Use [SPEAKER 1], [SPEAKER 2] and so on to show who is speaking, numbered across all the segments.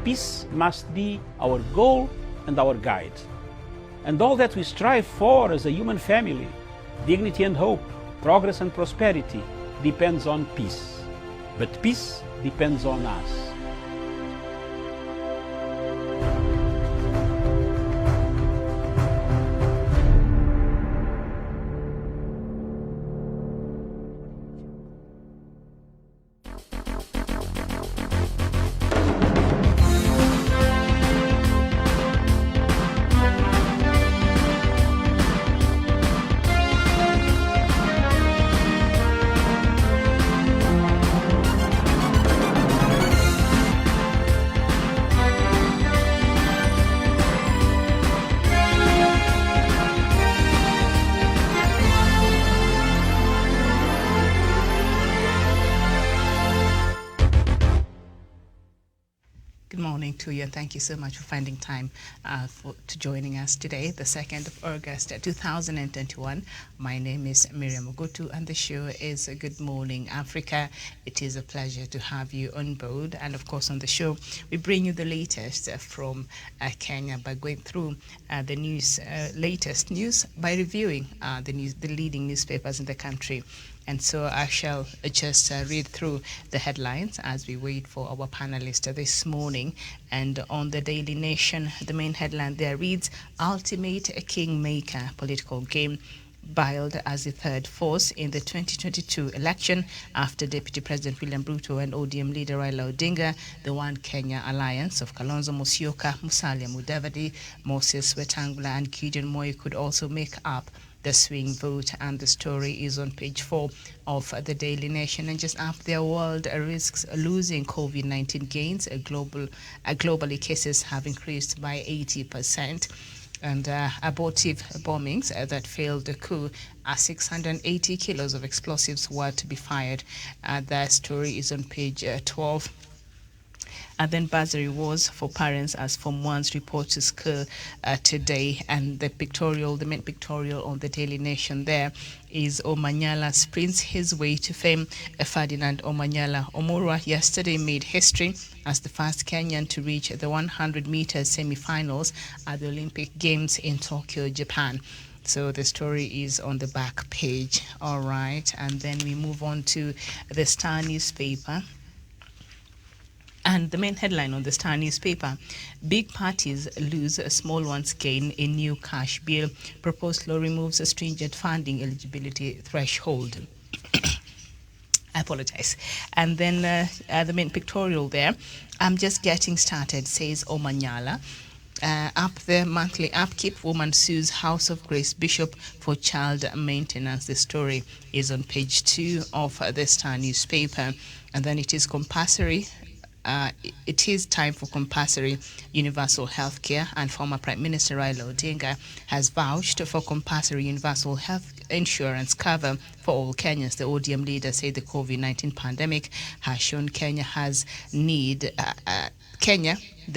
[SPEAKER 1] peace must be our goal and our guide. And all that we strive for as a human family, dignity and hope, progress and prosperity, depends on peace. But peace depends on us.
[SPEAKER 2] To you, and thank you so much for finding time to joining us today, the 2nd of August 2021. My name is Miriam Ogutu, and the show is Good Morning Africa. It is a pleasure to have you on board, and of course on the show we bring you the latest from Kenya by going through the news, latest news by reviewing the leading newspapers in the country. And so I shall just read through the headlines as we wait for our panelist this morning. And on the Daily Nation, the main headline there reads, Ultimate Kingmaker Political Game biled as the third force in the 2022 election after Deputy President William Ruto and ODM leader Raila Odinga, the One Kenya alliance of Kalonzo Musyoka, Musalia Mudavadi, Moses Wetangula and Gideon Moi could also make up the swing vote, and the story is on page 4 of the Daily Nation. And just after their world risks losing COVID-19 gains, globally cases have increased by 80%. And abortive bombings that failed the coup, 680 kilos of explosives were to be fired. The story is on page 12. And then bursary wars for parents as Form 1s report to school today. And the main pictorial on the Daily Nation there is Omanyala sprints his way to fame. Ferdinand Omanyala Omurwa yesterday made history as the first Kenyan to reach the 100-meter semi-finals at the Olympic Games in Tokyo, Japan. So the story is on the back page. All right. And then we move on to the Star newspaper. And the main headline on the Star newspaper, big parties lose, small ones gain in new cash bill. Proposed law removes a stringent funding eligibility threshold. I apologize. And then the main pictorial there, I'm just getting started, says Omanyala. Up the monthly upkeep, woman sues House of Grace Bishop for child maintenance. The story is on page 2 of the Star newspaper. And then it is compulsory. It is time for compulsory universal health care, and former Prime Minister Raila Odinga has vouched for compulsory universal health insurance cover for all Kenyans. The ODM leader said the COVID-19 pandemic has shown Kenya the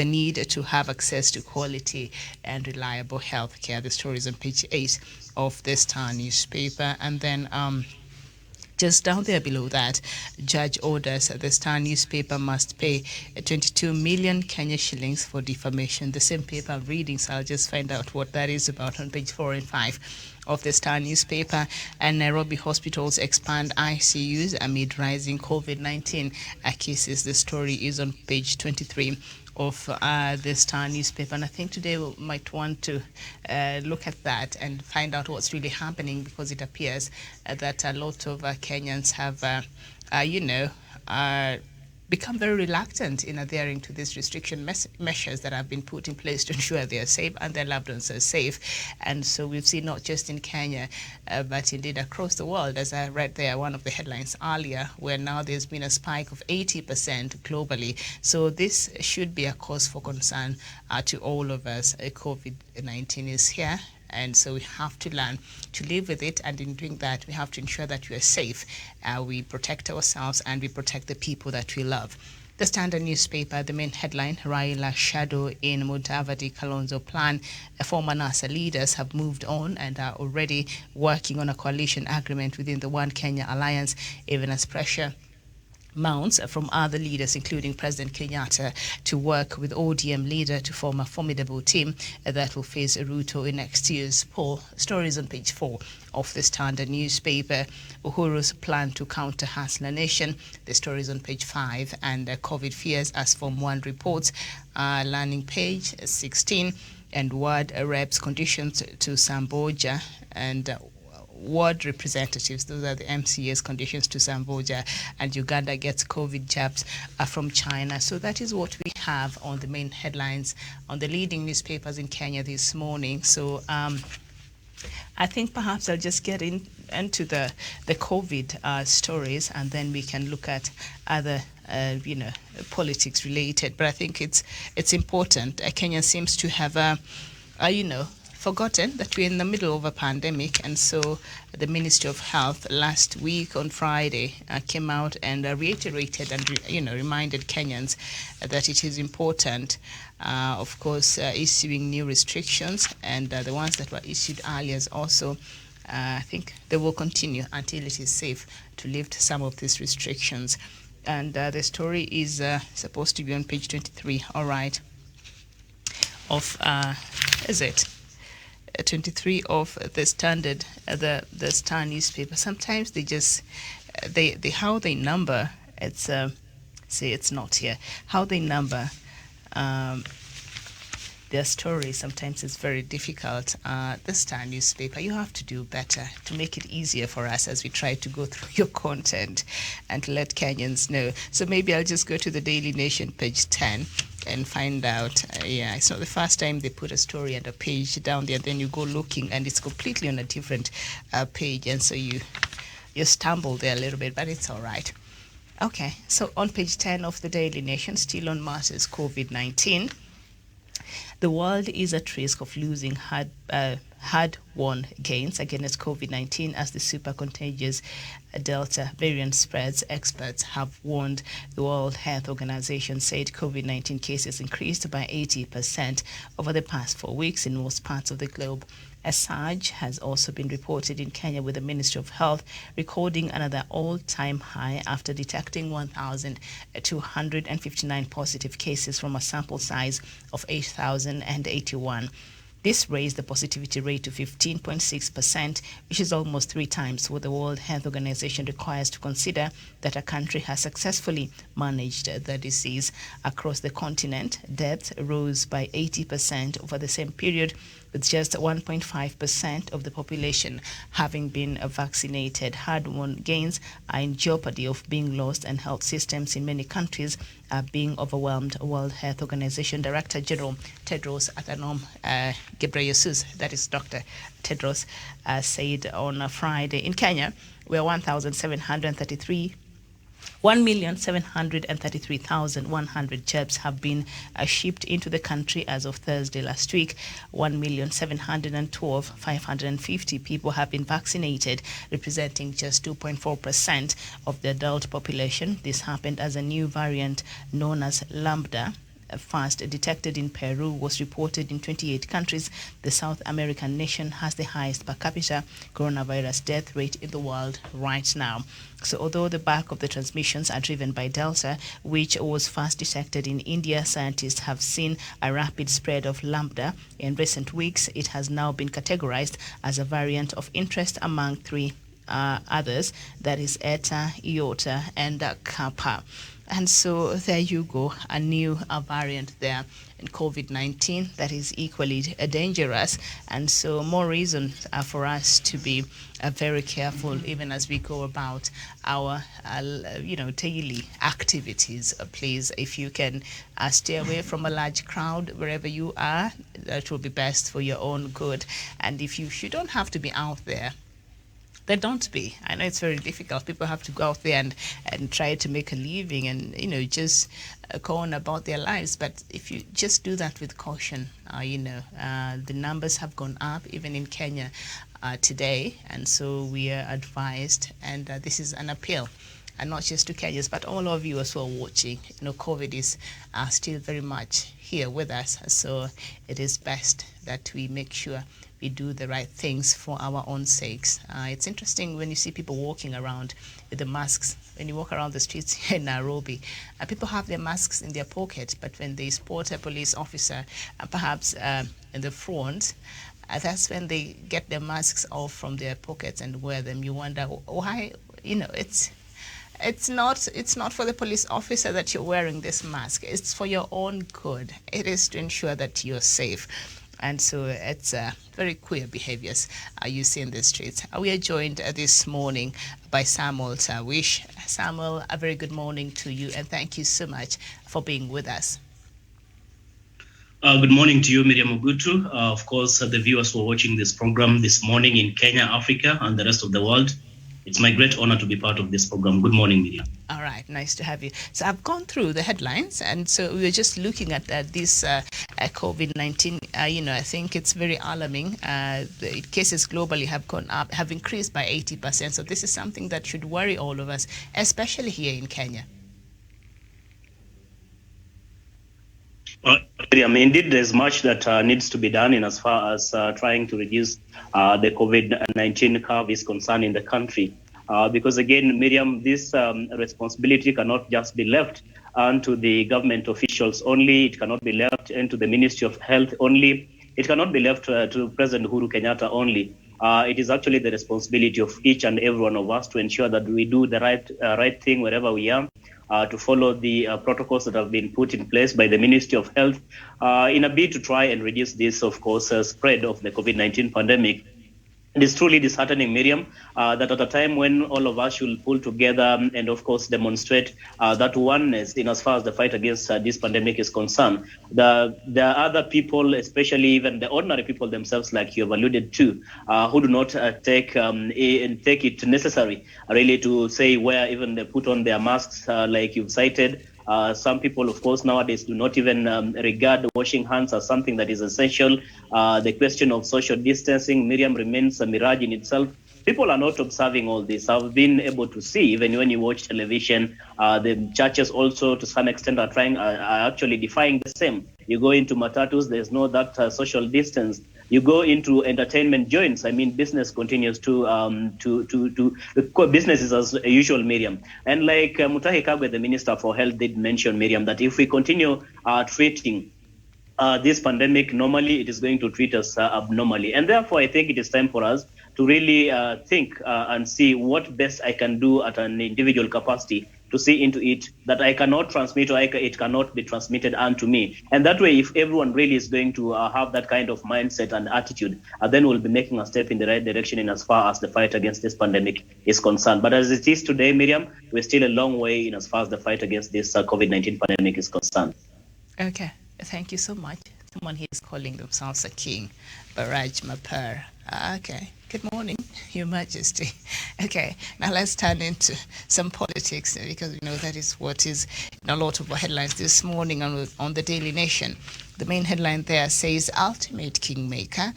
[SPEAKER 2] need to have access to quality and reliable health care. The story is on page 8 of the Star newspaper. And then just down there below that, judge orders the Star newspaper must pay 22 million Kenya shillings for defamation. The same paper I'm reading, so I'll just find out what that is about on page 4 and 5 of the Star newspaper. And Nairobi hospitals expand ICUs amid rising COVID-19 cases. The story is on page 23 of the Star newspaper. And I think today we might want to look at that and find out what's really happening, because it appears that a lot of Kenyans have, become very reluctant in adhering to these restriction measures that have been put in place to ensure they are safe and their loved ones are safe. And so we've seen not just in Kenya, but indeed across the world, as I read there, one of the headlines earlier, where now there's been a spike of 80% globally. So this should be a cause for concern to all of us. COVID-19 is here. And so we have to learn to live with it, and in doing that, we have to ensure that we are safe. We protect ourselves and we protect the people that we love. The Standard newspaper, the main headline, Raila shadow in Mudavadi Kalonzo plan. Former NASA leaders have moved on and are already working on a coalition agreement within the One Kenya alliance, even as pressure mounts from other leaders, including President Kenyatta, to work with ODM leader to form a formidable team that will face Ruto in next year's poll. Stories on page 4 of the Standard newspaper. Uhuru's plan to counter Hustler Nation. The stories on page 5. And COVID fears as Form 1 reports. Landing page 16. And ward reps conditions to Samboja and ward representatives, those are the MCA's conditions to Samboja, and Uganda gets COVID jabs from China. So that is what we have on the main headlines on the leading newspapers in Kenya this morning. So I think perhaps I'll just get into the COVID stories, and then we can look at other politics related. But I think it's important. Kenya seems to have forgotten that we're in the middle of a pandemic, and so the Ministry of Health last week on Friday came out and reiterated and reminded Kenyans that it is important, of course, issuing new restrictions, and the ones that were issued earlier also. I think they will continue until it is safe to lift some of these restrictions. And the story is supposed to be on page 23. All right. Of is it? 23 of the Standard, the Star newspaper. Sometimes they just they how they number. It's see, it's not here. How they number their stories sometimes is very difficult. The Star newspaper, you have to do better to make it easier for us as we try to go through your content and to let Kenyans know. So maybe I'll just go to the Daily Nation, page 10, and find out. It's not the first time they put a story and a page down there, then you go looking and it's completely on a different page, and so you stumble there a little bit, but it's all right. Okay, so on page 10 of the Daily Nation, still on matters COVID-19, the world is at risk of losing hard-won gains against COVID-19 as the super contagious Delta variant spreads. Experts have warned. The World Health Organization said COVID-19 cases increased by 80% over the past 4 weeks in most parts of the globe. A surge has also been reported in Kenya, with the Ministry of Health recording another all-time high after detecting 1,259 positive cases from a sample size of 8,081. This raised the positivity rate to 15.6%, which is almost 3 times what the World Health Organization requires to consider that a country has successfully managed the disease. Across the continent, deaths rose by 80% over the same period, with just 1.5% of the population having been vaccinated. Hard-won gains are in jeopardy of being lost, and health systems in many countries are being overwhelmed. World Health Organization Director General Tedros Adhanom Ghebreyesus, that is Dr. Tedros, said on Friday, in Kenya, where 1,733,100 jabs have been shipped into the country as of Thursday last week. 1,712,550 people have been vaccinated, representing just 2.4% of the adult population. This happened as a new variant known as Lambda, first detected in Peru, was reported in 28 countries. The South American nation has the highest per capita coronavirus death rate in the world right now. So although the bulk of the transmissions are driven by Delta, which was first detected in India, scientists have seen a rapid spread of Lambda. In recent weeks, it has now been categorized as a variant of interest among 3 others, that is Eta, Iota, and Kappa. And so there you go, a new variant there in COVID-19 that is equally dangerous. And so more reason for us to be very careful even as we go about our, daily activities. Please, if you can stay away from a large crowd wherever you are, that will be best for your own good. And if you don't have to be out there, then don't be. I know it's very difficult. People have to go out there and try to make a living and, just go on about their lives. But if you just do that with caution, the numbers have gone up, even in Kenya today. And so we are advised, and this is an appeal, and not just to Kenyans, but all of you as well watching. COVID is still very much here with us. So it is best that we make sure we do the right things for our own sakes. It's interesting when you see people walking around with the masks when you walk around the streets here in Nairobi, people have their masks in their pocket, but when they spot a police officer, perhaps in the front, that's when they get their masks off from their pockets and wear them. You wonder why, it's not for the police officer that you're wearing this mask. It's for your own good. It is to ensure that you're safe. And so it's very queer behaviors you see in the streets. We are joined this morning by Samuel Tawish. Samuel, a very good morning to you, and thank you so much for being with us.
[SPEAKER 3] Good morning to you, Miriam Ogutu. Of course, the viewers who are watching this program this morning in Kenya, Africa, and the rest of the world. It's my great honor to be part of this program. Good morning, Miriam.
[SPEAKER 2] All right, nice to have you. So I've gone through the headlines, and so we were just looking at this COVID-19. I think it's very alarming. The cases globally have increased by 80%. So this is something that should worry all of us, especially here in Kenya.
[SPEAKER 3] Miriam, indeed, there's much that needs to be done in as far as trying to reduce the COVID-19 curve is concerned in the country. Because again, Miriam, this responsibility cannot just be left unto the government officials only. It cannot be left into the Ministry of Health only. It cannot be left to President Uhuru Kenyatta only. It is actually the responsibility of each and every one of us to ensure that we do the right thing wherever we are. To follow the protocols that have been put in place by the Ministry of Health in a bid to try and reduce this, of course, spread of the COVID-19 pandemic. It is truly disheartening, Miriam, that at a time when all of us should pull together and, of course, demonstrate that oneness in as far as the fight against this pandemic is concerned, there are other people, especially even the ordinary people themselves, like you have alluded to, who do not take it necessary, really, to say where even they put on their masks, like you've cited. Some people, of course, nowadays do not even regard washing hands as something that is essential. The question of social distancing, Miriam, remains a mirage in itself. People are not observing all this. I've been able to see, even when you watch television, the churches also, to some extent, are actually defying the same. You go into matatus, there's no that social distance. You go into entertainment joints. I mean, business continues business is as usual, Miriam. And like Mutahi Kagwe, the Minister for Health, did mention, Miriam, that if we continue treating this pandemic normally, it is going to treat us abnormally. And therefore, I think it is time for us to really think and see what best I can do at an individual capacity to see into it that I cannot transmit, or it cannot be transmitted unto me. And that way, if everyone really is going to have that kind of mindset and attitude, then we'll be making a step in the right direction in as far as the fight against this pandemic is concerned. But as it is today, Miriam, we're still a long way in as far as the fight against this COVID-19 pandemic is concerned.
[SPEAKER 2] Okay, thank you so much. Someone here is calling themselves a king, Baraj Mapar. Okay, good morning, Your Majesty. Okay, now let's turn into some politics, because that is what is in a lot of our headlines this morning on the Daily Nation. The main headline there says, Ultimate Kingmaker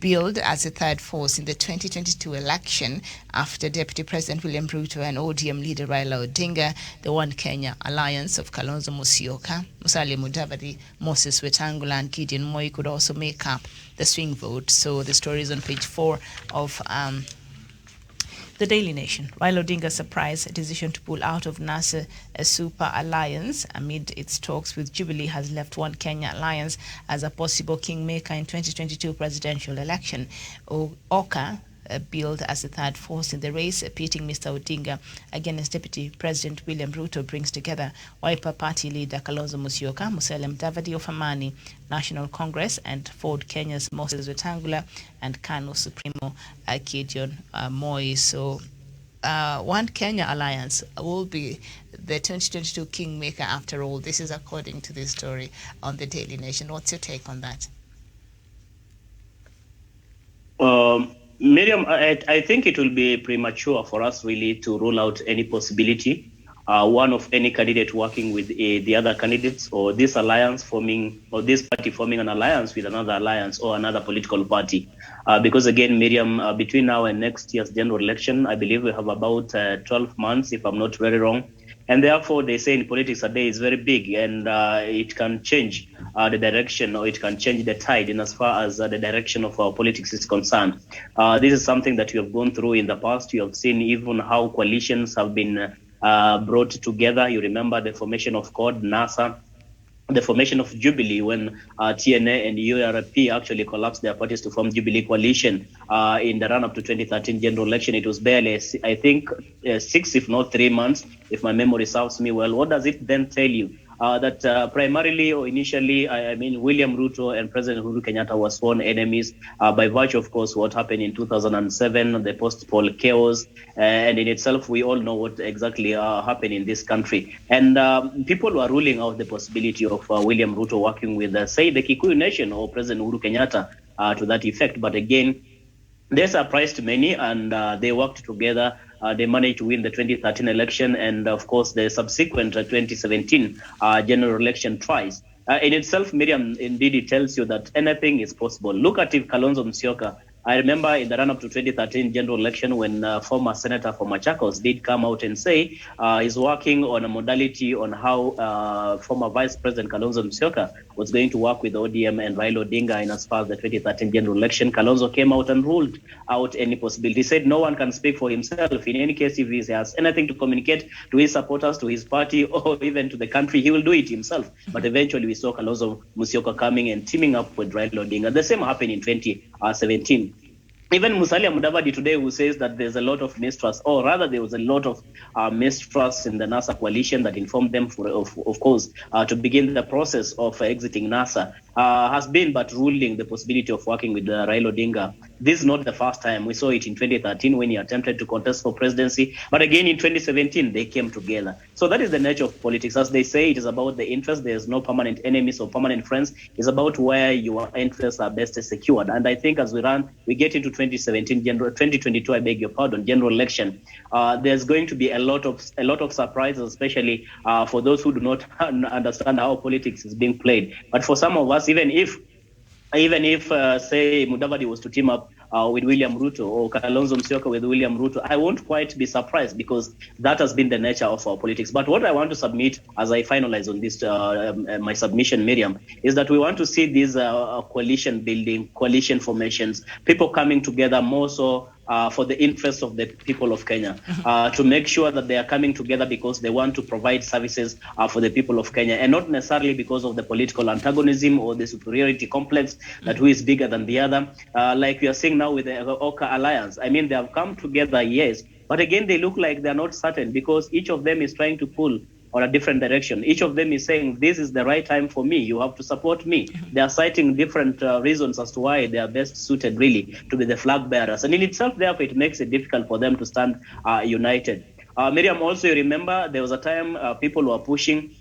[SPEAKER 2] billed as a third force in the 2022 election after Deputy President William Ruto and ODM leader Raila Odinga, the One Kenya Alliance of Kalonzo Musyoka, Musalia Mudavadi, Moses Wetangula, and Gideon Moi could also make up the swing vote. So the story is on page 4 of the Daily Nation. Raila Odinga's surprise decision to pull out of NASA Super Alliance amid its talks with Jubilee has left One Kenya Alliance as a possible kingmaker in 2022 presidential election. Oka billed as the third force in the race, pitting Mr. Odinga against Deputy President William Ruto, brings together Wiper Party leader Kalonzo Musyoka, Musalia Mudavadi of Amani National Congress, and Ford Kenya's Moses Wetangula, and KANU Supremo Gideon Moi. So One Kenya Alliance will be the 2022 kingmaker after all. This is according to this story on the Daily Nation. What's your take on that?
[SPEAKER 3] Miriam, I think it will be premature for us really to rule out any possibility, one of any candidate working with the other candidates, or this alliance forming, or this party forming an alliance with another alliance or another political party. Because again, Miriam, between now and next year's general election, I believe we have about 12 months, if I'm not very wrong. And therefore, they say in politics a day is very big, and it can change the direction, or it can change the tide in as far as the direction of our politics is concerned. This is something that we have gone through in the past. You have seen even how coalitions have been brought together. You remember the formation of CORD, NASA, the formation of Jubilee when TNA and URP actually collapsed their parties to form Jubilee Coalition in the run-up to 2013 general election. It was barely, I think, 6, if not 3 months, if my memory serves me well. What does it then tell you? That primarily or initially, I mean, William Ruto and President Uhuru Kenyatta were sworn enemies by virtue, of course, what happened in 2007, the post-poll chaos. And in itself, we all know what exactly happened in this country. And people were ruling out the possibility of William Ruto working with, say, the Kikuyu Nation or President Uhuru Kenyatta to that effect. But again, they surprised many, and they worked together. They managed to win the 2013 election and, of course, the subsequent 2017 general election twice. In itself, Miriam, indeed, it tells you that anything is possible. Look at if Kalonzo Musyoka. I remember in the run-up to 2013 general election when former Senator for Machakos did come out and say he's working on a modality on how former Vice President Kalonzo Musyoka was going to work with ODM and Raila Odinga in as far as the 2013 general election. Kalonzo came out and ruled out any possibility. He said no one can speak for himself. In any case, if he has anything to communicate to his supporters, to his party, or even to the country, he will do it himself. But eventually we saw Kalonzo Musyoka coming and teaming up with Raila Odinga. The same happened in 2017. Even Musalia Mudavadi today, who says that there's a lot of mistrust, or rather there was a lot of mistrust in the NASA coalition that informed them, of course, to begin the process of exiting NASA, has been but ruling the possibility of working with Raila Odinga. This is not the first time. We saw it in 2013 when he attempted to contest for presidency. But again, in 2017, they came together. So that is the nature of politics. As they say, it is about the interest. There's no permanent enemies or permanent friends. It's about where your interests are best secured. And I think as we get into 2022, I beg your pardon, general election, there's going to be a lot of surprises, especially for those who do not understand how politics is being played. But for some of us, even if say Mudavadi was to team up with William Ruto or Kalonzo Musyoka with William Ruto, I won't quite be surprised because that has been the nature of our politics. But what I want to submit as I finalize on this, my submission, Miriam, is that we want to see these coalition building, coalition formations, people coming together more so for the interest of the people of Kenya, to make sure that they are coming together because they want to provide services for the people of Kenya, and not necessarily because of the political antagonism or the superiority complex that who is bigger than the other. Like we are seeing now with the Oka Alliance. I mean, they have come together, yes, but again, they look like they're not certain because each of them is trying to pull on a different direction. Each of them is saying, this is the right time for me. You have to support me. They are citing different reasons as to why they are best suited, really, to be the flag bearers. And in itself, therefore, it makes it difficult for them to stand united. Miriam, also, you remember there was a time people were pushing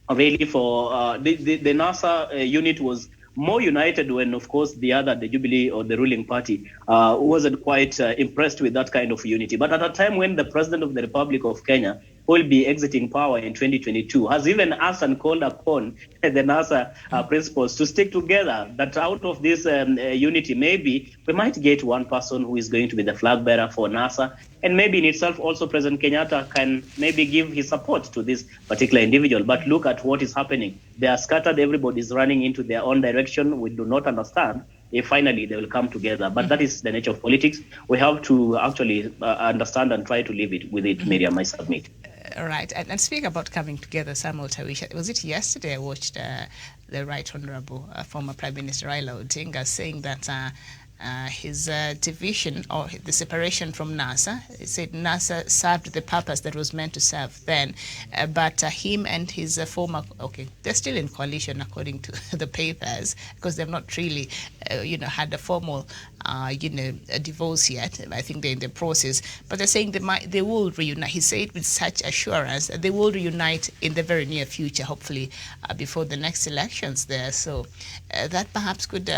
[SPEAKER 3] really for the NASA unit was more united when, of course, the Jubilee or the ruling party wasn't quite impressed with that kind of unity. But at a time when the President of the Republic of Kenya will be exiting power in 2022, has even asked and called upon the NASA principals to stick together, that out of this unity, maybe we might get one person who is going to be the flag bearer for NASA. And maybe in itself also President Kenyatta can maybe give his support to this particular individual. But look at what is happening. They are scattered. Everybody is running into their own direction. We do not understand if finally they will come together. But that is the nature of politics. We have to actually understand and try to live with it, Miriam, I submit.
[SPEAKER 2] All right. And speaking about coming together, Samuel Tawisha, was it yesterday I watched the Right Honorable former Prime Minister Raila Odinga saying that his division or the separation from NASA, he said NASA served the purpose that was meant to serve then, but him and his former, they're still in coalition according to the papers because they've not really, had a formal, a divorce yet. I think they're in the process, but they're saying they will reunite. He said with such assurance that they will reunite in the very near future, hopefully before the next elections there. So that perhaps could,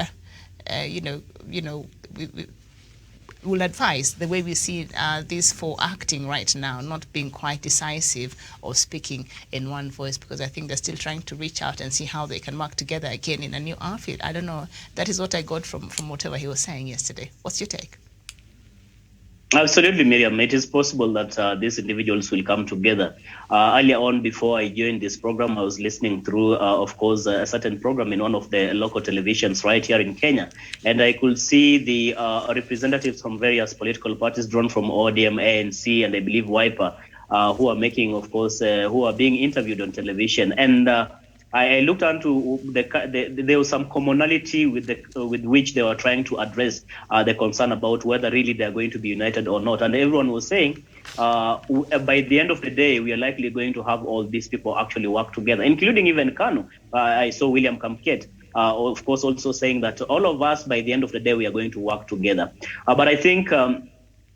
[SPEAKER 2] we will advise the way we see these four acting right now, not being quite decisive or speaking in one voice, because I think they're still trying to reach out and see how they can work together again in a new outfit. I don't know. That is what I got from whatever he was saying yesterday. What's your take?
[SPEAKER 3] Absolutely, Miriam. It is possible that these individuals will come together. Earlier on, before I joined this program, I was listening through, of course, a certain program in one of the local televisions right here in Kenya. And I could see the representatives from various political parties drawn from ODM, ANC, and I believe Wiper, who are making, of course, who are being interviewed on television. And I looked into there was some commonality with which they were trying to address the concern about whether really they are going to be united or not. And everyone was saying, by the end of the day, we are likely going to have all these people actually work together, including even KANU. I saw William Kamket, of course, also saying that all of us, by the end of the day, we are going to work together. But I think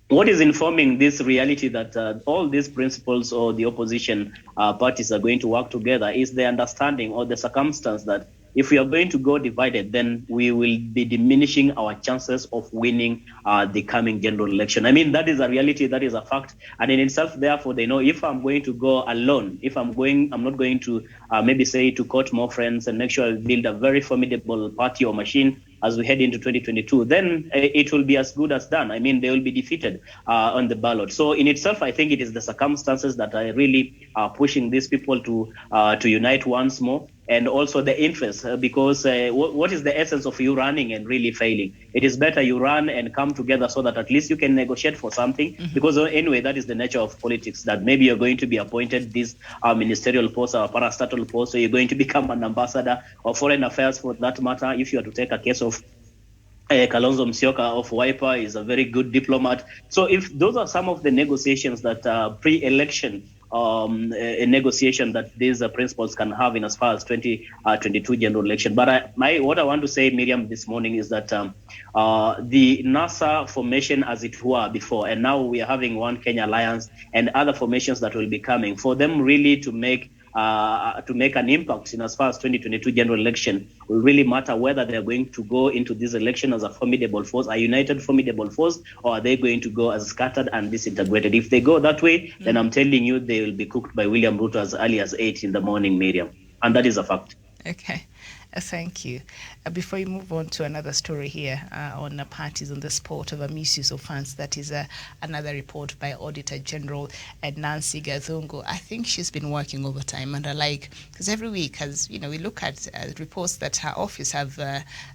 [SPEAKER 3] what is informing this reality that all these principles or the opposition parties are going to work together is the understanding or the circumstance that if we are going to go divided, then we will be diminishing our chances of winning the coming general election. I mean, that is a reality, that is a fact. And in itself, therefore, they know if I'm going to go alone, I'm not going to maybe say to court more friends and make sure I build a very formidable party or machine as we head into 2022, then it will be as good as done. I mean, they will be defeated on the ballot. So in itself, I think it is the circumstances that are really pushing these people to unite once more. And also the interest, because what is the essence of you running and really failing? It is better you run and come together so that at least you can negotiate for something. Because anyway, that is the nature of politics, that maybe you're going to be appointed this ministerial post or parastatal post, so you're going to become an ambassador or foreign affairs for that matter. If you are to take a case of Kalonzo Musyoka of Wiper, is a very good diplomat. So if those are some of the negotiations that pre-election a negotiation that these principals can have in as far as 2022 general election. But what I want to say, Miriam, this morning is that the NASA formation, as it were before, and now we are having One Kenya Alliance and other formations that will be coming, for them really to make an impact in as far as 2022 general election will really matter whether they are going to go into this election as a formidable force, a united formidable force, or are they going to go as scattered and disintegrated. If they go that way, then I'm telling you they will be cooked by William Ruto as early as 8 in the morning, Miriam. And that is a fact.
[SPEAKER 2] Okay. Thank you. Before you move on to another story here on parties on the sport of a misuse of funds, that is another report by Auditor General Nancy Gathungu. I think she's been working overtime, and I like, because every week, as you know, we look at reports that her office have,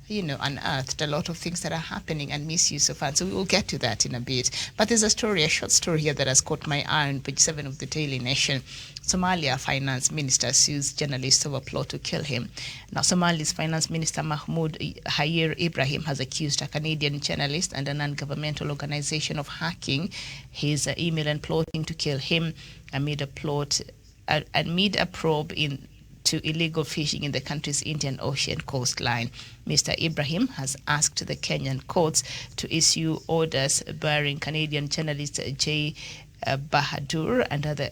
[SPEAKER 2] unearthed a lot of things that are happening and misuse of funds. So we will get to that in a bit. But there's a short story here that has caught my eye on page 7 of the Daily Nation. Somalia finance minister sues journalist over plot to kill him. Now, Somalia's finance minister Mahmoud Hayir Ibrahim has accused a Canadian journalist and a non-governmental organization of hacking his email and plotting to kill him amid a probe into illegal fishing in the country's Indian Ocean coastline. Mr. Ibrahim has asked the Kenyan courts to issue orders barring Canadian journalist J. Bahadur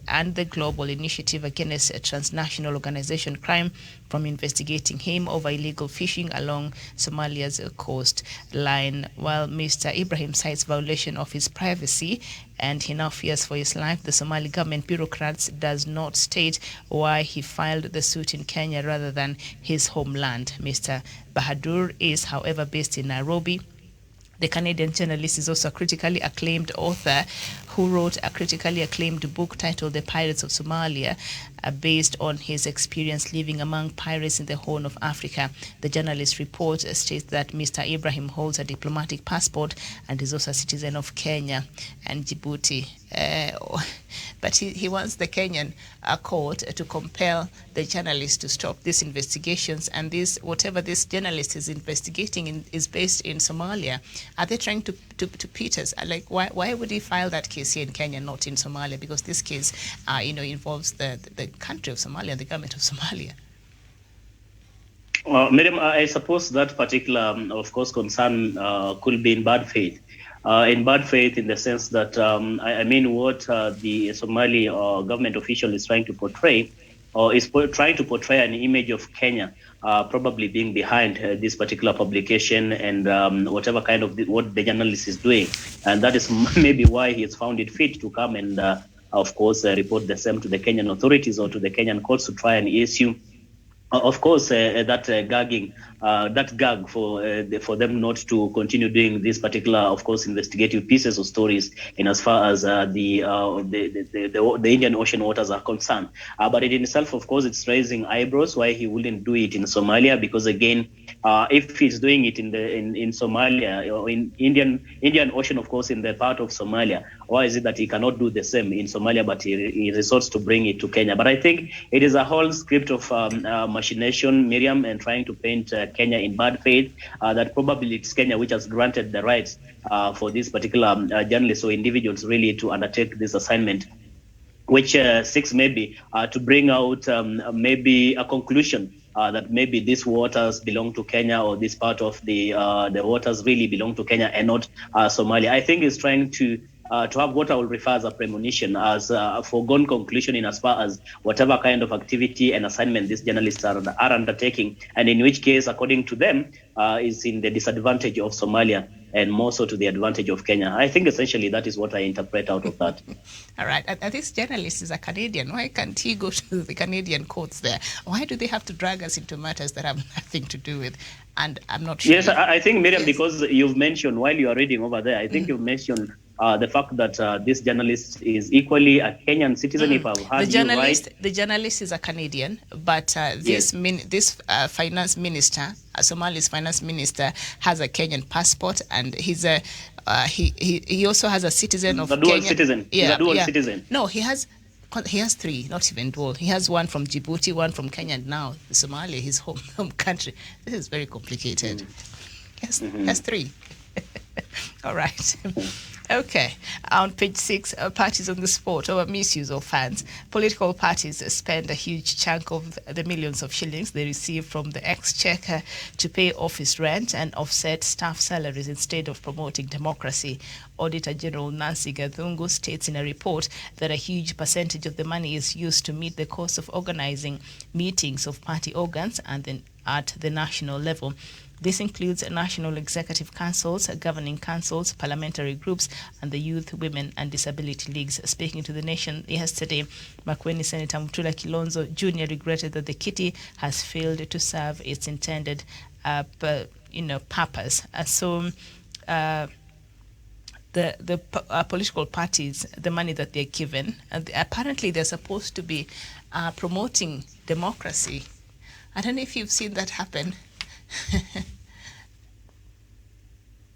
[SPEAKER 2] and the Global Initiative Against Transnational Organization Crime from investigating him over illegal fishing along Somalia's coastline. While Mr. Ibrahim cites violation of his privacy and he now fears for his life, the Somali government bureaucrats does not state why he filed the suit in Kenya rather than his homeland. Mr. Bahadur is, however, based in Nairobi. The Canadian journalist is also a critically acclaimed author who wrote a critically acclaimed book titled The Pirates of Somalia, based on his experience living among pirates in the Horn of Africa. The journalist's report states that Mr. Ibrahim holds a diplomatic passport and is also a citizen of Kenya and Djibouti. But he wants the Kenyan court to compel the journalist to stop these investigations, and whatever this journalist is investigating is based in Somalia. Are they trying to pit us? Like, why would he file that case here in Kenya, not in Somalia? Because this case, involves the country of Somalia, the government of Somalia.
[SPEAKER 3] Miriam, I suppose that particular, of course, concern could be in bad faith. In bad faith in the sense that, what the Somali government official is trying to portray, or is trying to portray an image of Kenya probably being behind this particular publication and whatever kind of what the journalist is doing. And that is maybe why he has found it fit to come and, of course, report the same to the Kenyan authorities or to the Kenyan courts to try and issue Of course, that gag for them not to continue doing this particular, of course, investigative pieces or stories in as far as the Indian Ocean waters are concerned. But it in itself, of course, it's raising eyebrows why he wouldn't do it in Somalia, because again, if he's doing it in Somalia or in Indian Ocean, of course, in the part of Somalia, why is it that he cannot do the same in Somalia, but he resorts to bring it to Kenya? But I think it is a whole script of machination, Miriam, and trying to paint Kenya in bad faith, that probably it's Kenya which has granted the rights for these particular journalists or individuals really to undertake this assignment, which seeks maybe to bring out maybe a conclusion that maybe these waters belong to Kenya, or this part of the waters really belong to Kenya and not Somalia. I think it's trying to have what I will refer as a premonition, as a foregone conclusion in as far as whatever kind of activity and assignment these journalists are undertaking, and in which case, according to them, is in the disadvantage of Somalia and more so to the advantage of Kenya. I think essentially that is what I interpret out of that.
[SPEAKER 2] All right. This journalist is a Canadian. Why can't he go to the Canadian courts there? Why do they have to drag us into matters that have nothing to do with? And I'm not sure.
[SPEAKER 3] Yes, I think, Miriam, because you've mentioned while you are reading over there, I think you've mentioned the fact that this journalist is equally a Kenyan citizen, if I've heard you right.
[SPEAKER 2] The journalist is a Canadian, but this finance minister, Somali's finance minister, has a Kenyan passport, and he's a he also has a citizen of
[SPEAKER 3] dual
[SPEAKER 2] Kenya.
[SPEAKER 3] Citizen. Yeah, he's a dual citizen.
[SPEAKER 2] No, he has three, not even dual. He has one from Djibouti, one from Kenya, and now Somalia, his home country. This is very complicated. Yes, he has three. All right. Okay. On page 6, parties on the spot over misuse of funds. Political parties spend a huge chunk of the millions of shillings they receive from the exchequer to pay office rent and offset staff salaries instead of promoting democracy. Auditor General Nancy Gathungu states in a report that a huge percentage of the money is used to meet the cost of organizing meetings of party organs and then at the national level. This includes national executive councils, governing councils, parliamentary groups, and the youth, women, and disability leagues. Speaking to the nation yesterday, Makueni Senator Mutula Kilonzo Jr. regretted that the kitty has failed to serve its intended purpose. The political parties, the money that they're given, apparently they're supposed to be promoting democracy. I don't know if you've seen that happen.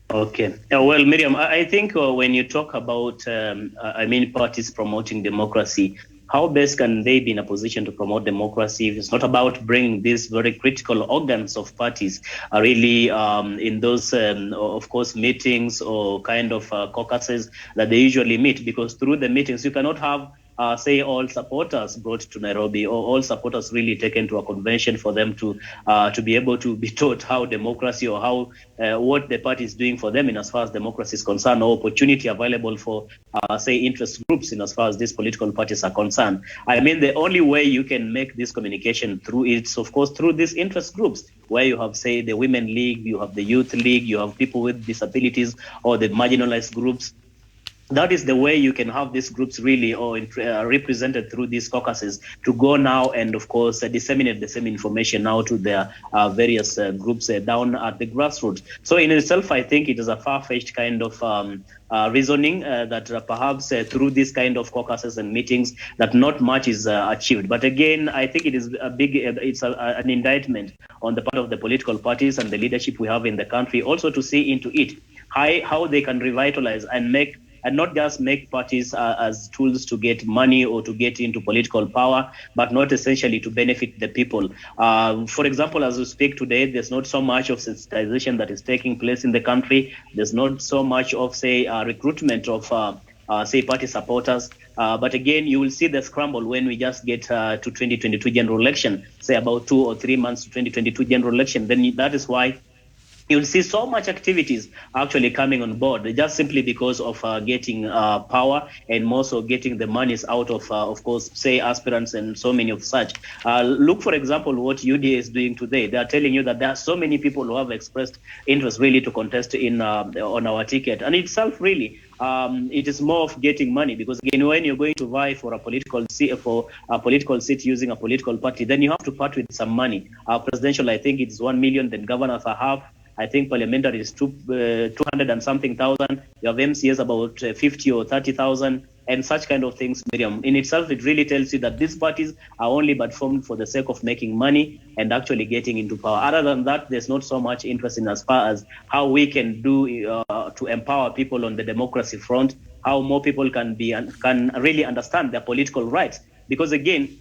[SPEAKER 3] Okay. Well, Miriam, I think when you talk about, parties promoting democracy, how best can they be in a position to promote democracy if it's not about bringing these very critical organs of parties really in those, of course, meetings or kind of caucuses that they usually meet? Because through the meetings, you cannot have all supporters brought to Nairobi, or all supporters really taken to a convention for them to be able to be taught how democracy or how what the party is doing for them in as far as democracy is concerned, or opportunity available for interest groups in as far as these political parties are concerned. I mean, the only way you can make this communication through it's, of course, through these interest groups, where you have, say, the Women League, you have the Youth League, you have people with disabilities or the marginalized groups. That is the way you can have these groups really represented through these caucuses to go now and, of course, disseminate the same information now to their various groups down at the grassroots. So in itself, I think it is a far-fetched kind of reasoning that perhaps through this kind of caucuses and meetings that not much is achieved. But again, I think it is an indictment on the part of the political parties and the leadership we have in the country also to see into it, how they can revitalize and not just make parties as tools to get money or to get into political power, but not essentially to benefit the people. For example, as we speak today, there's not so much of sensitization that is taking place in the country. There's not so much of, recruitment of, party supporters. But again, you will see the scramble when we just get to 2022 general election, say about 2 or 3 months to 2022 general election. Then that is why you'll see so much activities actually coming on board just simply because of getting power and more so getting the monies out of course, say aspirants and so many of such. Look, for example, what UDA is doing today. They are telling you that there are so many people who have expressed interest really to contest in on our ticket, and itself really it is more of getting money, because again, when you're going to vie for a political seat using a political party, then you have to part with some money. Presidential, I think it's 1 million, then governors are half. I think parliamentary is 200 and something thousand. You have MCS about 50 or 30,000 and such kind of things, Miriam. In itself, it really tells you that these parties are only but formed for the sake of making money and actually getting into power. Other than that, there's not so much interest in as far as how we can do to empower people on the democracy front, how more people can really understand their political rights. Because again,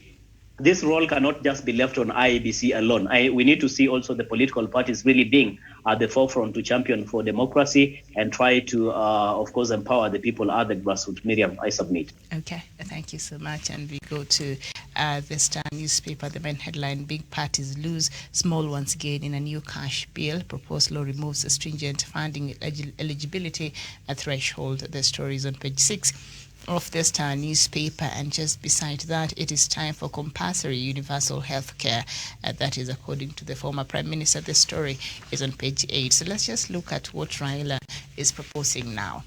[SPEAKER 3] this role cannot just be left on IEBC alone. We need to see also the political parties really being at the forefront to champion for democracy and try to, of course, empower the people at the grassroots. Miriam, I submit.
[SPEAKER 2] Okay, thank you so much. And we go to the Star newspaper. The main headline: big parties lose, small ones gain in a new cash bill. Proposed law removes a stringent funding eligibility threshold. The story is on page 6 of the Star newspaper, and just beside that, it is time for compulsory universal health care. That is according to the former Prime Minister. The story is on page 8. So let's just look at what Raila is proposing now.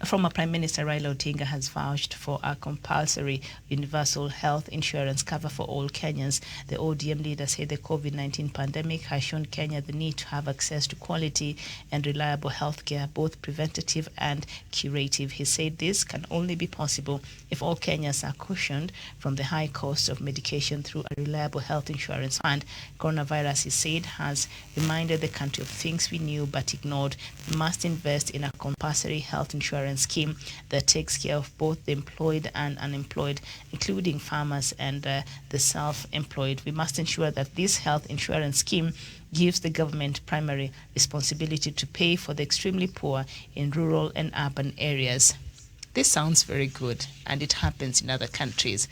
[SPEAKER 2] Former Prime Minister Raila Odinga has vouched for a compulsory universal health insurance cover for all Kenyans. The ODM leader said the COVID-19 pandemic has shown Kenya the need to have access to quality and reliable health care, both preventative and curative. He said this can only be possible if all Kenyans are cushioned from the high cost of medication through a reliable health insurance fund. Coronavirus, he said, has reminded the country of things we knew but ignored. We must invest in a compulsory health insurance scheme that takes care of both the employed and unemployed, including farmers and the self-employed. We must ensure that this health insurance scheme gives the government primary responsibility to pay for the extremely poor in rural and urban areas. This sounds very good, and it happens in other countries.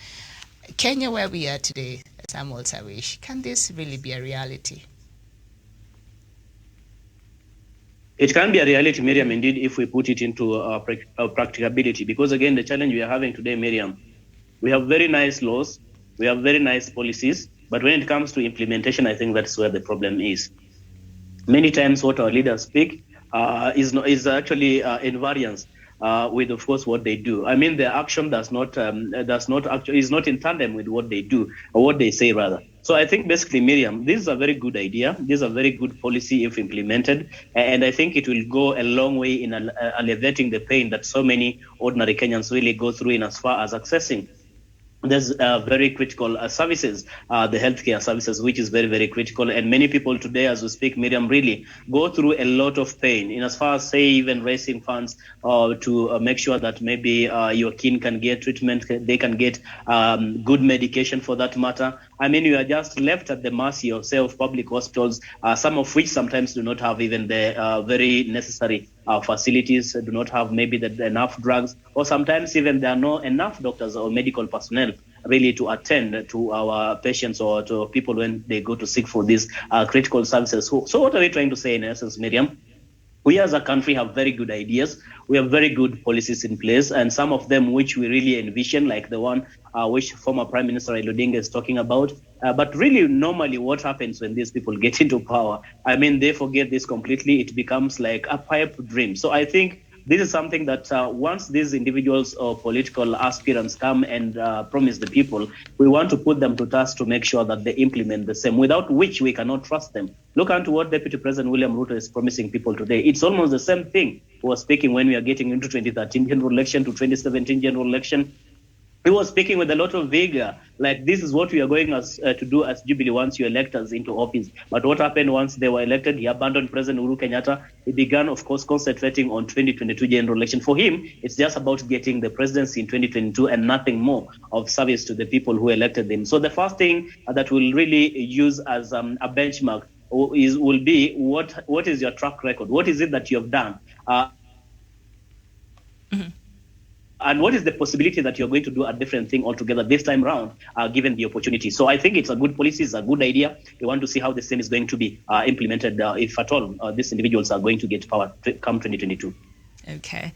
[SPEAKER 2] Kenya, where we are today, Samuel Sawish, can this really be a reality?
[SPEAKER 3] It can be a reality, Miriam, indeed, if we put it into practicability. Because again, the challenge we are having today, Miriam, we have very nice laws, we have very nice policies, but when it comes to implementation, I think that's where the problem is. Many times what our leaders speak is actually in variance with, of course, what they do. I mean, their action is not in tandem with what they do, or what they say rather. So I think basically, Miriam, this is a very good idea. This is a very good policy if implemented, and I think it will go a long way in alleviating the pain that so many ordinary Kenyans really go through in as far as accessing there's very critical services, the healthcare services, which is very, very critical. And many people today, as we speak, Miriam, really go through a lot of pain in as far as, say, even raising funds to make sure that maybe your kin can get treatment, they can get good medication for that matter. I mean, you are just left at the mercy of, say, of public hospitals, some of which sometimes do not have even the very necessary facilities, do not have maybe enough drugs, or sometimes even there are not enough doctors or medical personnel really to attend to our patients or to people when they go to seek for these critical services. So what are we trying to say in essence, Miriam? We as a country have very good ideas. We have very good policies in place, and some of them which we really envision, like the one which former Prime Minister Raila Odinga is talking about. But really, normally what happens when these people get into power, I mean, they forget this completely. It becomes like a pipe dream. So I think this is something that once these individuals or political aspirants come and promise the people, we want to put them to task to make sure that they implement the same, without which we cannot trust them. Look into what Deputy President William Ruto is promising people today. It's almost the same thing he was speaking when we are getting into 2013 general election to 2017 general election. He was speaking with a lot of vigor, like this is what we are going to do as Jubilee once you elect us into office. But what happened once they were elected? He abandoned President Uhuru Kenyatta. He began, of course, concentrating on 2022 general election. For him, it's just about getting the presidency in 2022 and nothing more of service to the people who elected him. So the first thing that we'll really use as a benchmark will be what is your track record? What is it that you have done? and what is the possibility that you're going to do a different thing altogether this time round, given the opportunity? So I think it's a good policy, it's a good idea. We want to see how the same is going to be implemented, if at all these individuals are going to get power come 2022.
[SPEAKER 2] Okay,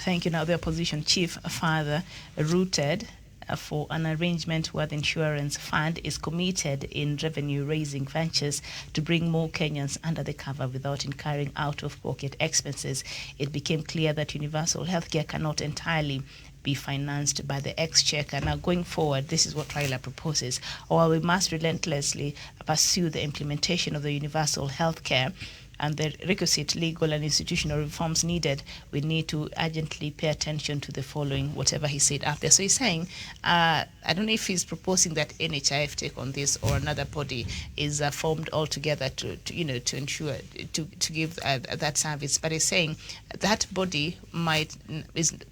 [SPEAKER 2] thank you. Now, the opposition chief further rooted for an arrangement where the insurance fund is committed in revenue-raising ventures to bring more Kenyans under the cover without incurring out-of-pocket expenses. It became clear that universal healthcare cannot entirely be financed by the exchequer. Now, going forward, this is what Raila proposes. While we must relentlessly pursue the implementation of the universal healthcare and the requisite legal and institutional reforms needed, we need to urgently pay attention to the following, whatever he said up there. So he's saying, I don't know if he's proposing that NHIF take on this or another body is formed altogether to ensure, to give that service. But he's saying that body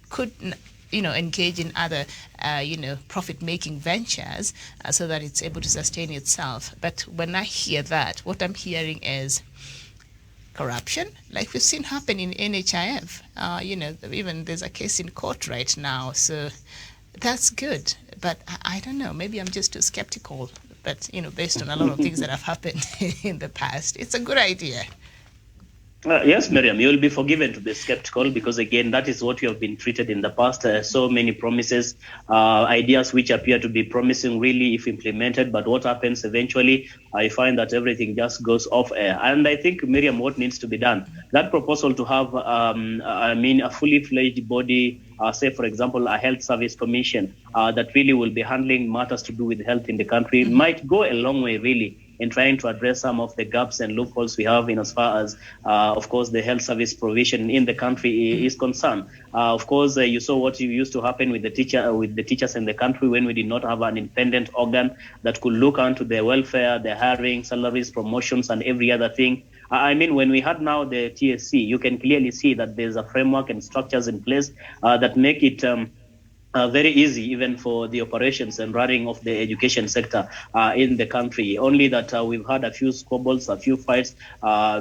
[SPEAKER 2] could engage in other, profit-making ventures so that it's able to sustain itself. But when I hear that, what I'm hearing is corruption, like we've seen happen in NHIF. Even there's a case in court right now. So that's good. But I don't know, maybe I'm just too skeptical. But, based on a lot of things that have happened in the past, it's a good idea.
[SPEAKER 3] Yes, Miriam, you will be forgiven to be skeptical because, again, that is what you have been treated in the past. So many promises, ideas which appear to be promising really if implemented. But what happens eventually, I find that everything just goes off air. And I think, Miriam, what needs to be done, that proposal to have, a fully fledged body, say, for example, a health service commission that really will be handling matters to do with health in the country might go a long way, really, in trying to address some of the gaps and loopholes we have in as far as, of course, the health service provision in the country is concerned. Of course, you saw what used to happen with the teachers in the country when we did not have an independent organ that could look onto their welfare, their hiring, salaries, promotions, and every other thing. When we had now the TSC, you can clearly see that there's a framework and structures in place that make it very easy even for the operations and running of the education sector in the country. Only that we've had a few squabbles, a few fights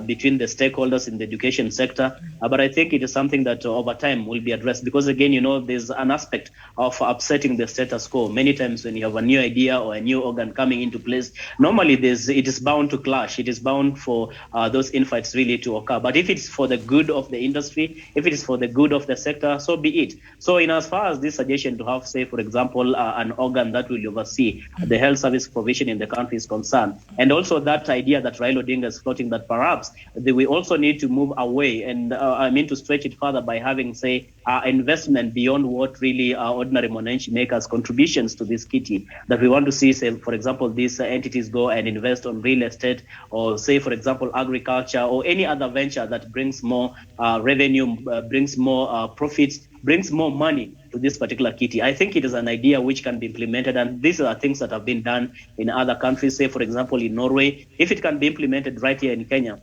[SPEAKER 3] between the stakeholders in the education sector. But I think it is something that over time will be addressed because, again, there's an aspect of upsetting the status quo. Many times when you have a new idea or a new organ coming into place, normally it is bound to clash. It is bound for those infights really to occur. But if it's for the good of the industry, if it is for the good of the sector, so be it. So in as far as this suggestion to have, say, for example, an organ that will oversee the health service provision in the country is concerned. And also that idea that Raila Odinga is floating that perhaps we also need to move away and to stretch it further by having, say, investment beyond what really ordinary Mwananchi make as contributions to this kitty. That we want to see, say, for example, these entities go and invest on real estate or, say, for example, agriculture or any other venture that brings more revenue, brings more profits, brings more money to this particular kitty. I think it is an idea which can be implemented, and these are things that have been done in other countries, say, for example, in Norway. If it can be implemented right here in Kenya,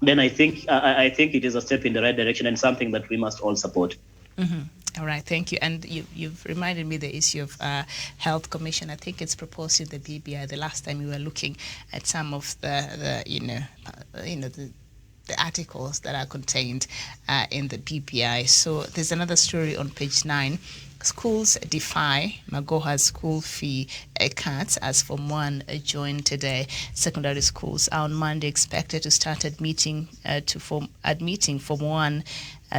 [SPEAKER 3] then I think it is a step in the right direction and something that we must all support.
[SPEAKER 2] Mm-hmm. All right, thank you. And you've reminded me the issue of health commission. I think it's proposed in the BBI. The last time we were looking at some of the articles that are contained in the BBI. So there's another story on page 9. Schools defy Magoha's school fee cuts as Form 1 joined today. Secondary schools are on Monday expected to start admitting Form 1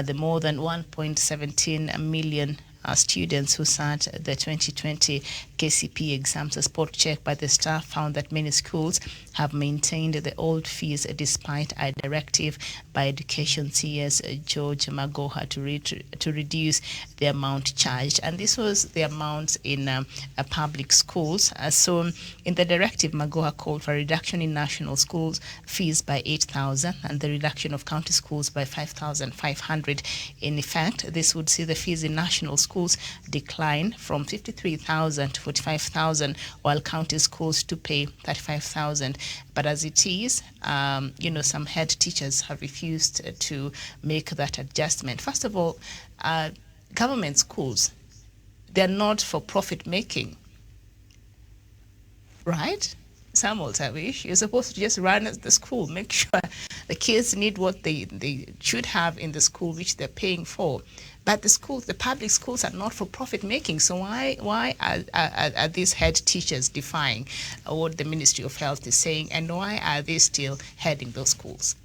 [SPEAKER 2] the more than 1.17 million students who sat the 2020 KCPE exams. A spot check by the staff found that many schools have maintained the old fees despite a directive by Education CS George Magoha to reduce the amount charged. And this was the amount in public schools. So in the directive, Magoha called for a reduction in national schools fees by 8,000 and the reduction of county schools by 5,500. In effect, this would see the fees in national schools decline from 53,000 to 45,000, while county schools to pay 35,000. But as it is, some head teachers have refused to make that adjustment. First of all, government schools, they're not for profit making, right? Samuel Tavish, you're supposed to just run the school, make sure the kids need what they should have in the school, which they're paying for. But the public schools are not for profit making. So why are these head teachers defying what the Ministry of Health is saying, and why are they still heading those schools?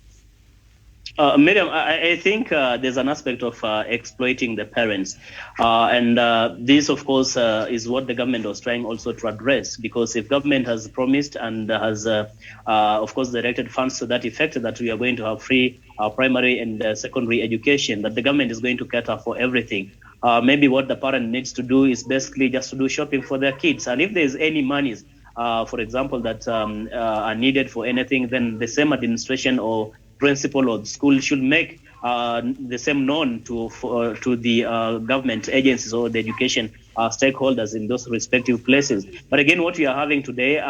[SPEAKER 3] Miriam, I think there's an aspect of exploiting the parents. And this, of course, is what the government was trying also to address, because if government has promised and has, of course, directed funds to that effect, that we are going to have free primary and secondary education, that the government is going to cater for everything. Maybe what the parent needs to do is basically just to do shopping for their kids. And if there's any monies, for example, that are needed for anything, then the same administration or principal or school should make the same known to the government agencies or the education stakeholders in those respective places. But again, what we are having today,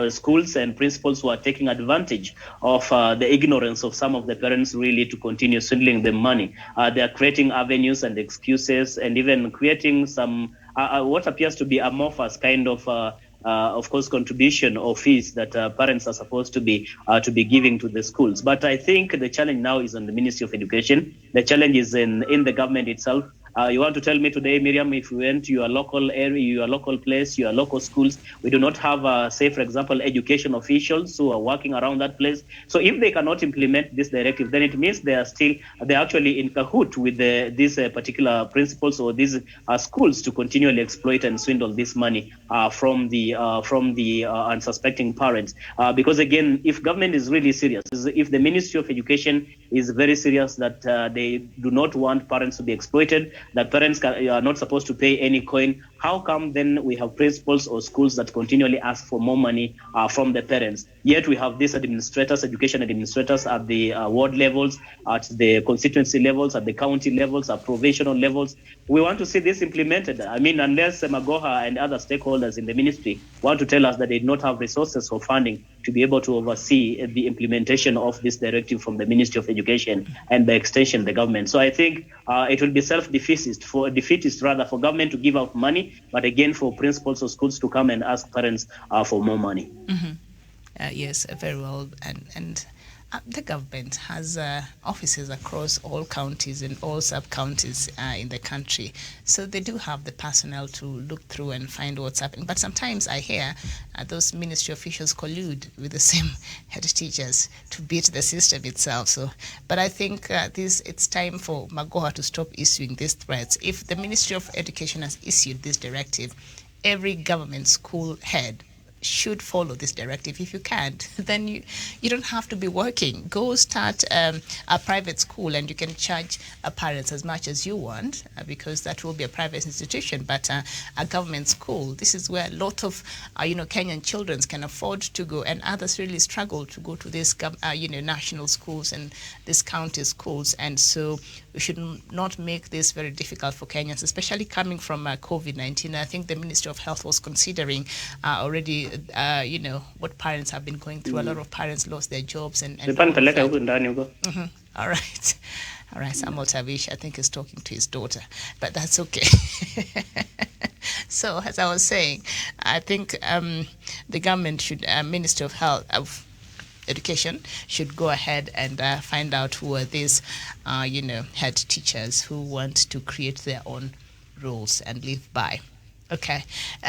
[SPEAKER 3] schools and principals who are taking advantage of the ignorance of some of the parents really to continue swindling them money. They are creating avenues and excuses, and even creating some what appears to be amorphous kind of course, contribution or fees that parents are supposed to be giving to the schools. But I think the challenge now is on the Ministry of Education. The challenge is in the government itself. You want to tell me today, Miriam, if you went to your local area, your local place, your local schools, we do not have, say, for example, education officials who are working around that place. So if they cannot implement this directive, then it means they're actually in cahoot with these particular principals or these schools to continually exploit and swindle this money from the unsuspecting parents. Because again, if government is really serious, if the Ministry of Education is very serious that they do not want parents to be exploited, that parents are not supposed to pay any coin, how come then we have principals or schools that continually ask for more money from the parents? Yet we have these administrators, education administrators at the ward levels, at the constituency levels, at the county levels, at provincial levels. We want to see this implemented. I mean, unless Magoha and other stakeholders in the ministry want to tell us that they do not have resources or funding to be able to oversee the implementation of this directive from the Ministry of Education and by extension the government. So I think it will be defeatist for government to give out money, but again for principals or schools to come and ask parents for more money.
[SPEAKER 2] Mm-hmm. Yes, very well. And the government has offices across all counties and all sub-counties in the country. So they do have the personnel to look through and find what's happening. But sometimes I hear those ministry officials collude with the same head teachers to beat the system itself. So, but I think it's time for Magoha to stop issuing these threats. If the Ministry of Education has issued this directive, every government school head should follow this directive. If you can't, then you don't have to be working. Go start a private school, and you can charge parents as much as you want because that will be a private institution. But a government school, this is where a lot of Kenyan children can afford to go, and others really struggle to go to these national schools and these county schools. And so we should not make this very difficult for Kenyans, especially coming from COVID-19. I think the Ministry of Health was considering already what parents have been going through. A lot of parents lost their jobs and mm-hmm. All right, Samuel Tavish, I think, is talking to his daughter, but that's okay. So, as I was saying, I think the government should, Ministry of Health, of Education, should go ahead and find out who are these, head teachers who want to create their own rules and live by. Okay,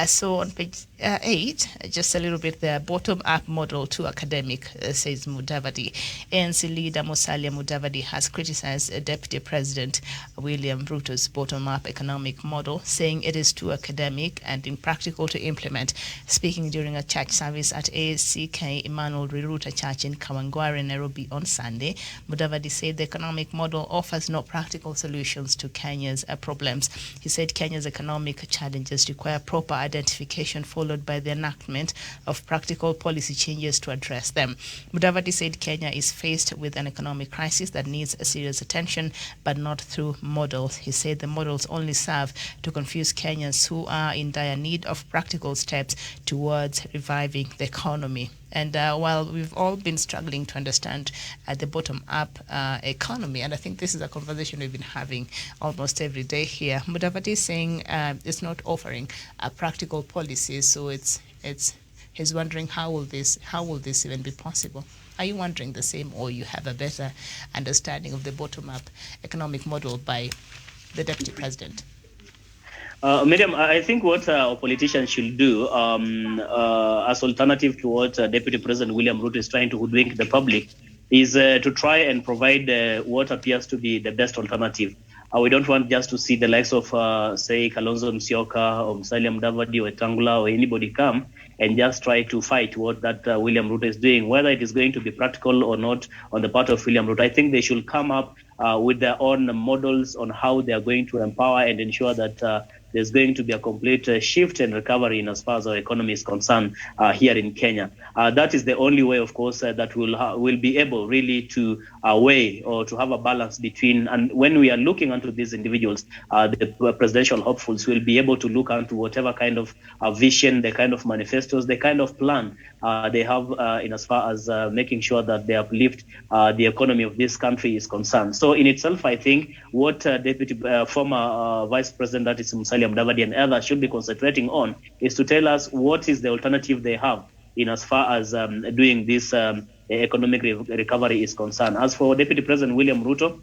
[SPEAKER 2] so on page 8, just a little bit there, bottom-up model to academic, says Mudavadi. ANC leader Musalia Mudavadi has criticized Deputy President William Ruto's bottom-up economic model, saying it is too academic and impractical to implement. Speaking during a church service at ACK Emmanuel Riruta Church in Kawangware, Nairobi on Sunday, Mudavadi said the economic model offers no practical solutions to Kenya's problems. He said Kenya's economic challenges require proper identification followed by the enactment of practical policy changes to address them. Mudavadi said Kenya is faced with an economic crisis that needs a serious attention, but not through models. He said the models only serve to confuse Kenyans who are in dire need of practical steps towards reviving the economy. And while we've all been struggling to understand the bottom-up economy, and I think this is a conversation we've been having almost every day here, Mudavadi is saying it's not offering practical policies, so it's He's wondering how will this even be possible? Are you wondering the same, or you have a better understanding of the bottom-up economic model by the Deputy President?
[SPEAKER 3] Miriam, I think what politicians should do as alternative to what Deputy President William Ruto is trying to hoodwink the public is to try and provide what appears to be the best alternative. We don't want just to see the likes of, say, Kalonzo Musyoka or Musalia Mudavadi or Wetangula or anybody come and just try to fight what that William Ruto is doing, whether it is going to be practical or not on the part of William Ruto. I think they should come up with their own models on how they are going to empower and ensure that there's going to be a complete shift and recovery in as far as our economy is concerned here in Kenya. That is the only way, of course, that will be able really to weigh or to have a balance between, and when we are looking into these individuals, the presidential hopefuls will be able to look into whatever kind of vision, the kind of manifestos, the kind of plan they have in as far as making sure that they uplift the economy of this country is concerned. So in itself, I think what former Vice President, that is Musalia Mudavadi and others, should be concentrating on is to tell us what is the alternative they have in as far as doing this economic recovery is concerned. As for Deputy President William Ruto,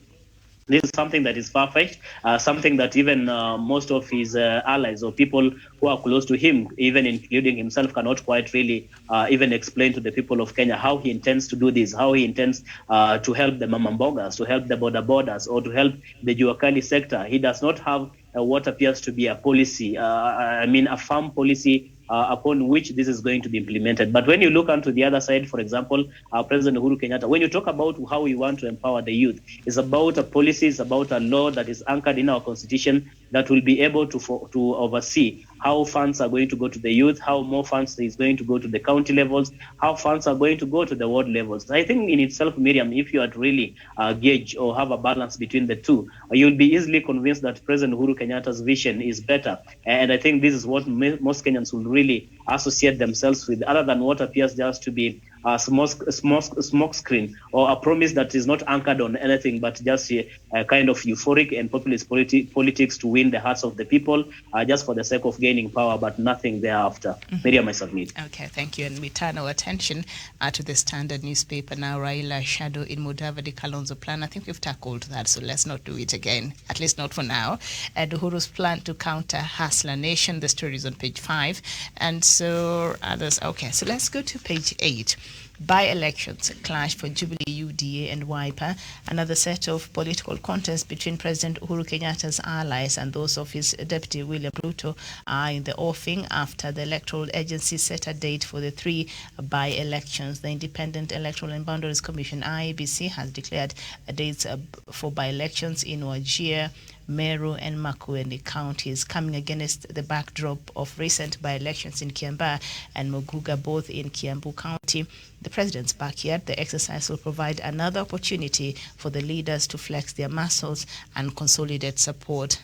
[SPEAKER 3] this is something that is far-fetched, something that even most of his allies or people who are close to him, even including himself, cannot quite really even explain to the people of Kenya how he intends to do this, how he intends to help the mamambogas, to help the border-borders, or to help the Juakali sector. He does not have what appears to be a policy, a firm policy upon which this is going to be implemented. But when you look onto the other side, for example, President Uhuru Kenyatta, when you talk about how we want to empower the youth, it's about a policy, it's about a law that is anchored in our constitution that will be able to oversee how funds are going to go to the youth, how more funds is going to go to the county levels, how funds are going to go to the ward levels. I think in itself, Miriam, if you are to really gauge or have a balance between the two, you'll be easily convinced that President Uhuru Kenyatta's vision is better. And I think this is what most Kenyans will really associate themselves with, other than what appears just to be a smoke screen or a promise that is not anchored on anything but just a kind of euphoric and populist politics to win the hearts of the people just for the sake of gaining power, but nothing thereafter. Miriam, I submit.
[SPEAKER 2] Okay, thank you. And we turn our attention to the Standard newspaper now. Raila shadow in Mudavadi Kalonzo plan. I think we've tackled that, so let's not do it again, at least not for now. Uhuru's plan to counter Hustler Nation. The story is on page 5. And so others. Okay, so let's go to page 8. By-elections clash for Jubilee, UDA and Wiper. Another set of political contests between President Uhuru Kenyatta's allies and those of his deputy William Ruto are in the offing after the Electoral Agency set a date for the 3 by-elections. The Independent Electoral and Boundaries Commission, IEBC, has declared dates for by-elections in Wajir, Meru and Makueni counties, coming against the backdrop of recent by-elections in Kiambaa and Muguga, both in Kiambu County, the president's backyard. The exercise will provide another opportunity for the leaders to flex their muscles and consolidate support.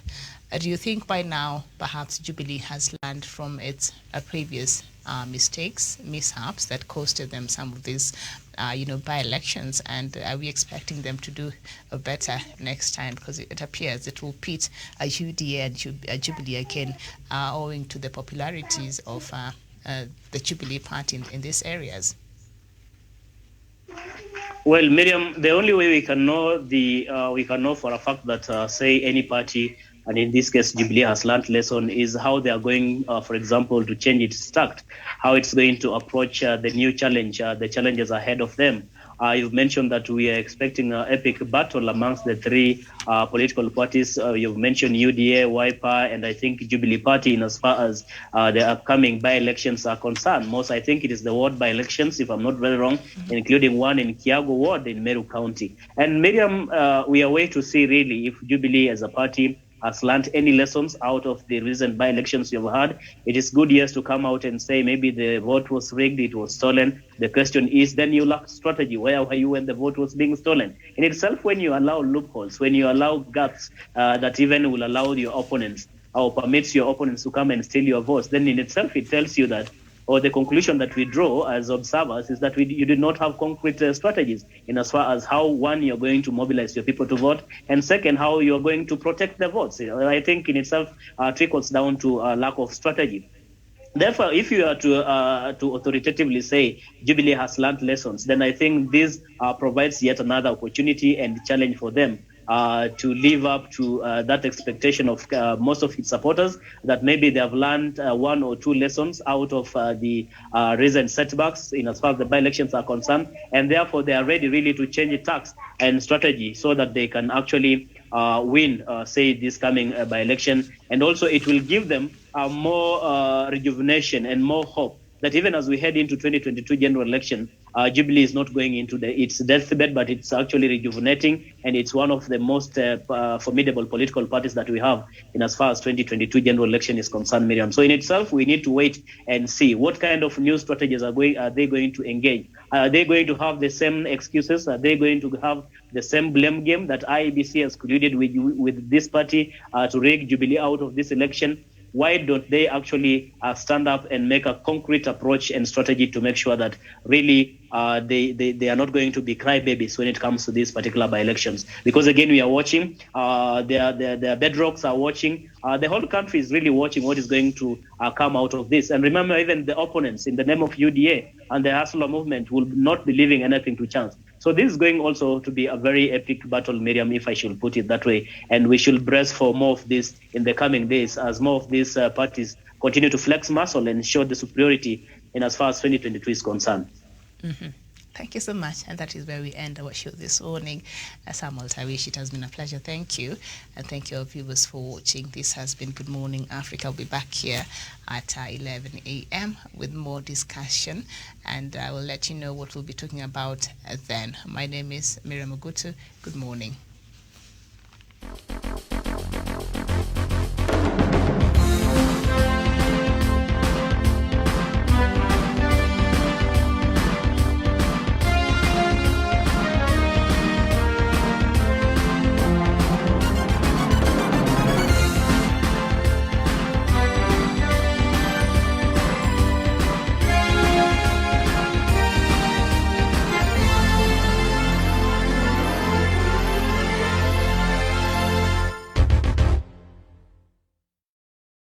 [SPEAKER 2] Do you think by now perhaps Jubilee has learned from its previous mishaps that costed them some of these by-elections, and are we expecting them to do better next time? Because it appears it will pit UDA and Jubilee again, owing to the popularities of the Jubilee party in these areas.
[SPEAKER 3] Well, Miriam, the only way we can know for a fact that say any party, and in this case Jubilee, has learned lesson is how they are going, for example, to change its tact, how it's going to approach the new challenge, the challenges ahead of them. You've mentioned that we are expecting an epic battle amongst the 3 political parties. You've mentioned UDA, Wiper, and I think Jubilee Party in as far as the upcoming by-elections are concerned. Most, I think it is the ward by-elections, if I'm not very wrong, including one in Kiago Ward in Meru County. And Miriam, we are waiting to see really if Jubilee as a party has learned any lessons out of the recent by-elections you've had. It is good, yes, to come out and say maybe the vote was rigged, it was stolen. The question is, then you lack strategy. Where were you when the vote was being stolen? In itself, when you allow loopholes, when you allow gaps that even will allow your opponents or permits your opponents to come and steal your votes, then in itself it tells you that, or the conclusion that we draw as observers is that you did not have concrete strategies in as far as how, one, you're going to mobilize your people to vote, and second, how you're going to protect the votes. I think in itself trickles down to a lack of strategy. Therefore, if you are to authoritatively say Jubilee has learned lessons, then I think this provides yet another opportunity and challenge for them to live up to that expectation of most of its supporters, that maybe they have learned one or two lessons out of the recent setbacks in as far as the by-elections are concerned, and therefore they are ready really to change tax and strategy so that they can actually win, say, this coming by-election. And also it will give them more rejuvenation and more hope that even as we head into 2022 general election, Jubilee is not going into its deathbed, but it's actually rejuvenating, and it's one of the most formidable political parties that we have in as far as 2022 general election is concerned, Miriam. So in itself, we need to wait and see what kind of new strategies are they going to engage. Are they going to have the same excuses? Are they going to have the same blame game that IEBC has colluded with this party to rig Jubilee out of this election? Why don't they actually stand up and make a concrete approach and strategy to make sure that really they are not going to be crybabies when it comes to these particular by-elections? Because again, we are watching, their bedrocks are watching, the whole country is really watching what is going to come out of this. And remember, even the opponents in the name of UDA and the Hustler movement will not be leaving anything to chance. So this is going also to be a very epic battle, Miriam, if I should put it that way. And we should brace for more of this in the coming days as more of these parties continue to flex muscle and show the superiority in as far as 2022 is concerned.
[SPEAKER 2] Mm-hmm. Thank you so much. And that is where we end our show this morning. Samuel Tawish, it has been a pleasure. Thank you. And thank you, our viewers, for watching. This has been Good Morning Africa. I'll be back here at 11 a.m. with more discussion. And I will let you know what we'll be talking about then. My name is Miriam Ogutu. Good morning.